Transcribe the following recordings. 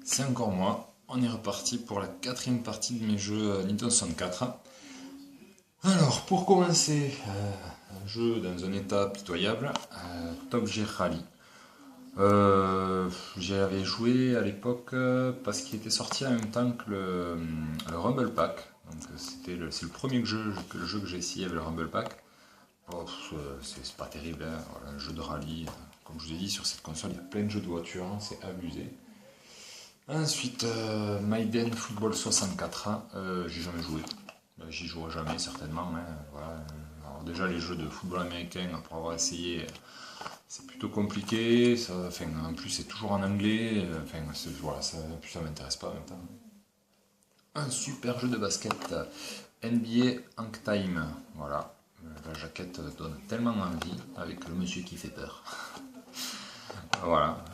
C'est encore moi. On est reparti pour la quatrième partie de mes jeux Nintendo 64. Alors, pour commencer, un jeu dans un état pitoyable, Top Gear Rally. J'y avais joué à l'époque parce qu'il était sorti en même temps que le Rumble Pack. Donc c'est le premier jeu que j'ai essayé avec le Rumble Pack. Oh, c'est pas terrible, hein. Voilà, un jeu de rallye. Comme je vous ai dit, sur cette console, il y a plein de jeux de voitures, hein, c'est abusé. Ensuite, Maiden Football 64, hein, j'ai jamais joué. J'y jouerai jamais certainement, hein, voilà. Alors déjà les jeux de football américain, pour avoir essayé, c'est plutôt compliqué. Enfin, en plus c'est toujours en anglais. Enfin, voilà, plus ça m'intéresse pas en même temps. Un super jeu de basket, NBA Hang Time. Voilà, la jaquette donne tellement envie avec le monsieur qui fait peur. Voilà,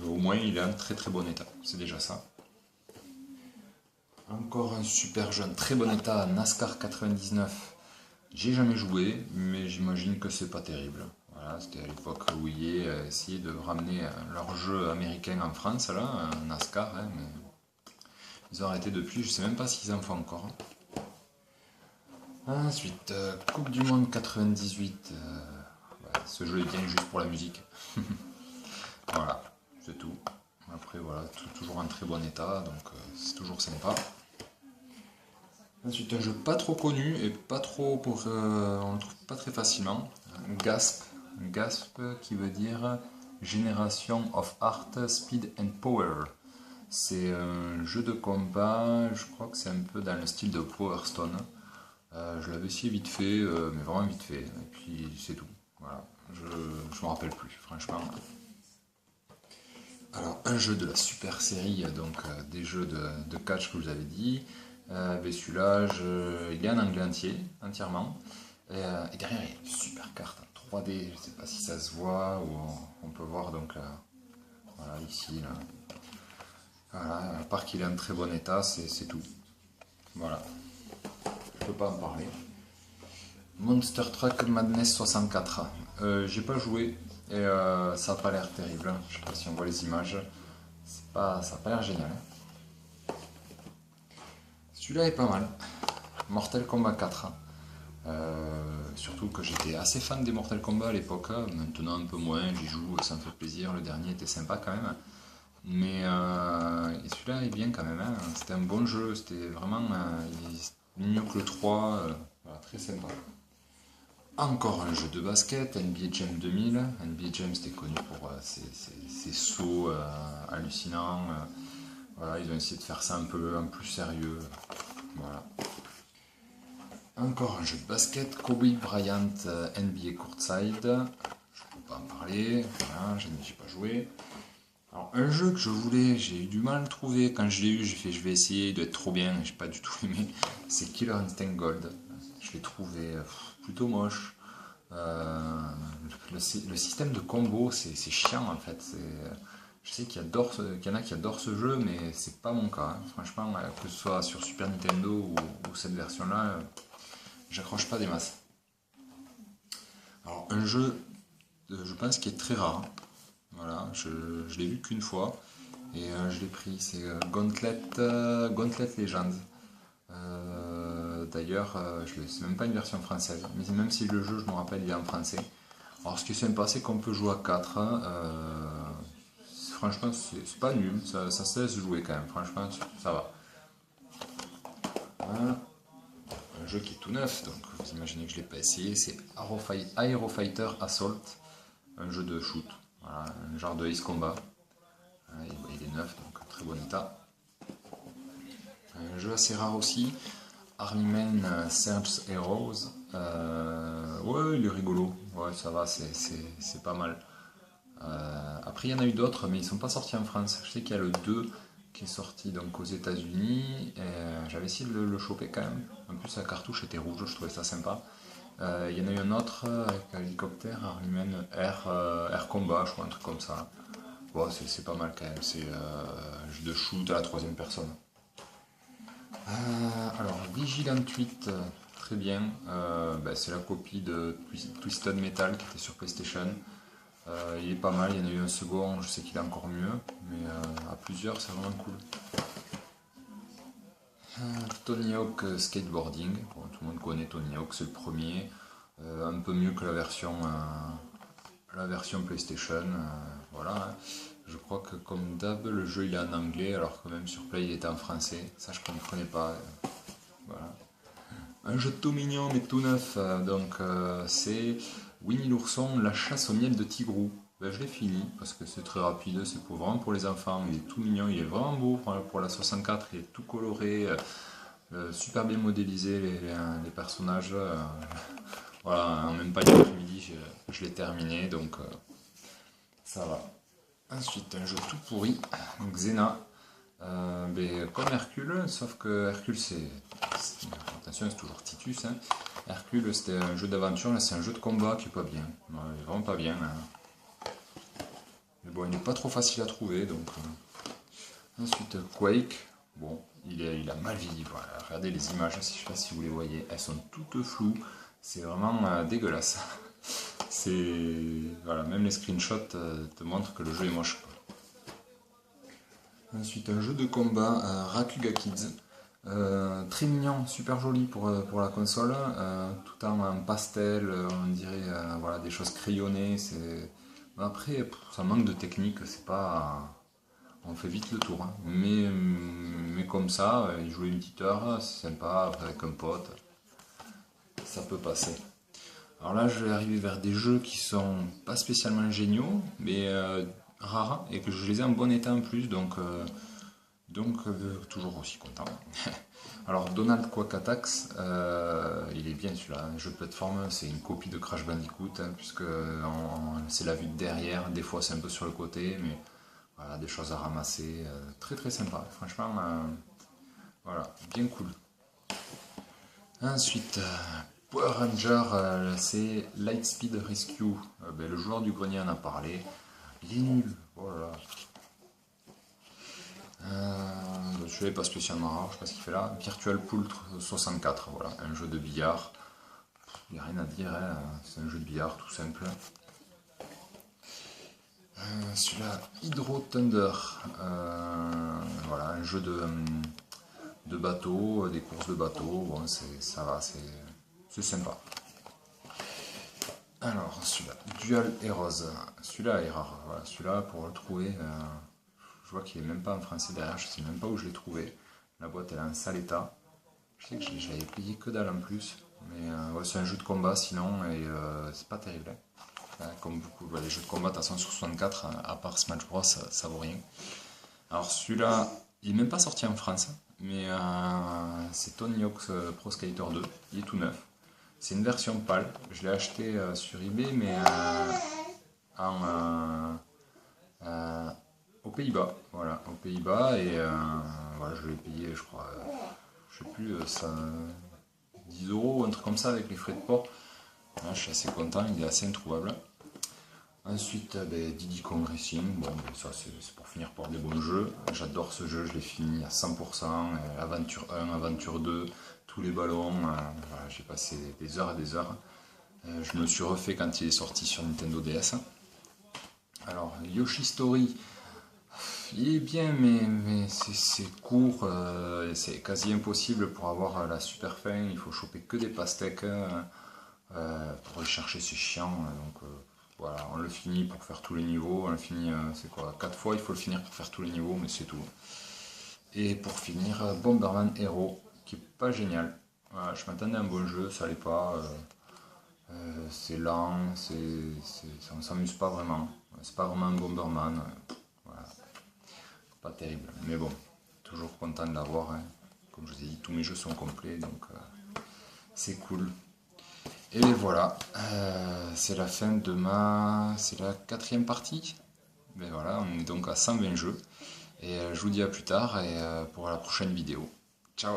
au moins il est en très très bon état, c'est déjà ça. Encore un super jeune, très bon état, NASCAR 99. J'ai jamais joué, mais j'imagine que c'est pas terrible. Voilà, c'était à l'époque où EA essayait de ramener leur jeu américain en France, là, NASCAR, hein, mais ils ont arrêté depuis, je sais même pas s'ils en font encore. Ensuite, Coupe du Monde 98. Ouais, ce jeu est bien juste pour la musique. Voilà, c'est tout. Après, voilà, toujours en très bon état, donc c'est toujours sympa. Ensuite, un jeu pas trop connu et pas trop on le trouve pas très facilement. Gasp. Gasp qui veut dire Generation of Art, Speed and Power. C'est un jeu de combat, je crois que c'est un peu dans le style de Power Stone. Je l'avais essayé vite fait, mais vraiment vite fait. Et puis c'est tout. Voilà. Je me rappelle plus, franchement. Alors, un jeu de la super série, donc des jeux de catch que je vous avais dit. Mais celui-là, il est en anglais entièrement. Et derrière, il y a une super carte en 3D. Je ne sais pas si ça se voit, ou on peut voir donc voilà, ici. Là. Voilà, à part qu'il est en très bon état, c'est tout. Voilà, je peux pas en parler. Monster Truck Madness 64. J'ai pas joué et ça a pas l'air terrible, hein. Je sais pas si on voit les images. Ça a pas l'air génial, hein. Celui-là est pas mal. Mortal Kombat 4. Surtout que j'étais assez fan des Mortal Kombat à l'époque. Maintenant un peu moins, j'y joue, ça me fait plaisir. Le dernier était sympa quand même. Mais celui-là est bien quand même, hein. C'était un bon jeu, c'était vraiment mieux que le 3. Voilà, très sympa. Encore un jeu de basket, NBA Jam 2000. NBA Jam c'était connu pour ses sauts hallucinants. Voilà, ils ont essayé de faire ça un peu plus sérieux. Voilà. Encore un jeu de basket, Kobe Bryant NBA Courtside. Je ne peux pas en parler, voilà, je n'ai pas joué. Alors, un jeu que je voulais, j'ai eu du mal à le trouver. Quand je l'ai eu, j'ai fait je vais essayer, il doit être trop bien, j'ai pas du tout aimé. C'est Killer Instinct Gold. Je l'ai trouvé plutôt moche. Le système de combo, c'est chiant en fait. Je sais qu'il y en a qui adorent ce jeu, mais c'est pas mon cas, hein. Franchement, que ce soit sur Super Nintendo ou cette version-là, j'accroche pas des masses. Alors, un jeu, je pense, qui est très rare. Voilà, je l'ai vu qu'une fois et je l'ai pris. C'est Gauntlet Legends. D'ailleurs, c'est même pas une version française, mais même si le jeu, je me rappelle, il est en français. Alors, ce qui est sympa, c'est qu'on peut jouer à 4. Franchement, c'est pas nul, ça se laisse jouer quand même. Franchement, ça va. Voilà. Un jeu qui est tout neuf, donc vous imaginez que je l'ai pas essayé. C'est Aero Fighter Assault, un jeu de shoot. Voilà, un genre de Ace Combat. Il est neuf, donc très bon état. Un jeu assez rare aussi, Army Men Search Heroes. Ouais, il est rigolo. Ouais, ça va, c'est pas mal. Après, il y en a eu d'autres, mais ils sont pas sortis en France. Je sais qu'il y a le 2 qui est sorti donc aux États-Unis. J'avais essayé de le choper quand même. En plus, la cartouche était rouge, je trouvais ça sympa. Il y en a eu un autre avec un hélicoptère, Army Men Air Combat, je crois, un truc comme ça. Bon, c'est pas mal quand même. C'est un jeu de shoot à la troisième personne. Alors, Vigilant 8, très bien. C'est la copie de Twisted Metal qui était sur PlayStation. Il est pas mal, il y en a eu un second, je sais qu'il est encore mieux, mais à plusieurs c'est vraiment cool. Tony Hawk Skateboarding, bon, tout le monde connaît Tony Hawk, c'est le premier, un peu mieux que la version PlayStation, voilà. Hein. Je crois que comme d'hab, le jeu il est en anglais, alors que même sur Play il était en français, ça je comprenais pas. Voilà. Un jeu tout mignon mais tout neuf, c'est Winnie l'ourson, la chasse au miel de Tigrou. Ben, je l'ai fini parce que c'est très rapide, c'est vraiment pour les enfants, il est tout mignon, il est vraiment beau pour la 64, il est tout coloré, super bien modélisé les personnages. Voilà, en même pas une après-midi, je l'ai terminé, donc ça va. Ensuite, un jeu tout pourri, Xena. Comme Hercule, sauf que Hercule attention, c'est toujours Titus. Hein. Hercule c'était un jeu d'aventure, là c'est un jeu de combat qui est pas bien. Ouais, il est vraiment pas bien. Hein. Mais bon, il n'est pas trop facile à trouver donc. Ensuite, Quake. Bon, il a mal vieilli. Voilà. Regardez les images, je sais pas si vous les voyez, elles sont toutes floues. C'est vraiment dégueulasse. Voilà, même les screenshots te montrent que le jeu est moche. Ensuite, un jeu de combat, Rakuga Kids. Très mignon, super joli pour la console, tout en pastel, on dirait voilà, des choses crayonnées. Après, ça manque de technique, c'est pas. On fait vite le tour. Hein. Mais comme ça, y jouer une petite heure, c'est sympa, avec un pote, ça peut passer. Alors là, je vais arriver vers des jeux qui sont pas spécialement géniaux, mais rares, et que je les ai en bon état en plus, donc toujours aussi content. Alors Donald Quack Attacks, il est bien celui-là, un jeu de plateforme, c'est une copie de Crash Bandicoot, hein, puisque c'est la vue de derrière, des fois c'est un peu sur le côté, mais voilà, des choses à ramasser, très très sympa, franchement, voilà, bien cool. Ensuite, Power Ranger, c'est Lightspeed Rescue, le joueur du grenier en a parlé, il est nul, voilà. Je n'est pas spécialement rare, je sais pas ce qu'il fait là. Virtual Pool 64, voilà, un jeu de billard. Il n'y a rien à dire, hein. C'est un jeu de billard tout simple. Celui-là, Hydro Thunder, voilà, un jeu de bateau, des courses de bateau, bon, ça va, c'est sympa. Alors, celui-là, Dual Heroes, celui-là est rare, voilà, celui-là pour le trouver. Je vois qu'il est même pas en français derrière, je sais même pas où je l'ai trouvé. La boîte elle est en sale état. Je sais que je l'avais payé que dalle en plus. Mais ouais, c'est un jeu de combat sinon et c'est pas terrible. Hein. Comme beaucoup, les jeux de combat de toute façon sur 64, à part Smash Bros, ça vaut rien. Alors celui-là, il est même pas sorti en France, mais c'est Tony Hawk's Pro Skater 2, il est tout neuf. C'est une version PAL, je l'ai acheté sur eBay mais aux Pays-Bas, voilà, aux Pays-Bas et voilà, je l'ai payé, je crois, je sais plus, 10 euros ou un truc comme ça avec les frais de port. Là, je suis assez content, il est assez introuvable. Ensuite, Diddy Kong Racing, bon, ça c'est pour finir par des bons jeux. J'adore ce jeu, je l'ai fini à 100%, Aventure 1, Aventure 2, tous les ballons, voilà, j'ai passé des heures et des heures. Je me suis refait quand il est sorti sur Nintendo DS. Alors, Yoshi Story, il est bien, mais c'est court, c'est quasi impossible pour avoir la super fin. Il faut choper que des pastèques pour les chercher, c'est chiant. Donc voilà, on le finit pour faire tous les niveaux. On le finit, c'est quoi, 4 fois il faut le finir pour faire tous les niveaux, mais c'est tout. Et pour finir, Bomberman Hero, qui est pas génial. Voilà, je m'attendais à un bon jeu, ça l'est pas. C'est lent, on s'amuse pas vraiment. C'est pas vraiment un Bomberman. Voilà. Pas terrible, mais bon, toujours content de l'avoir. Hein. Comme je vous ai dit, tous mes jeux sont complets, donc c'est cool. Et voilà, c'est la fin de c'est la 4e partie. Mais voilà, on est donc à 120 jeux. Et je vous dis à plus tard et pour la prochaine vidéo. Ciao!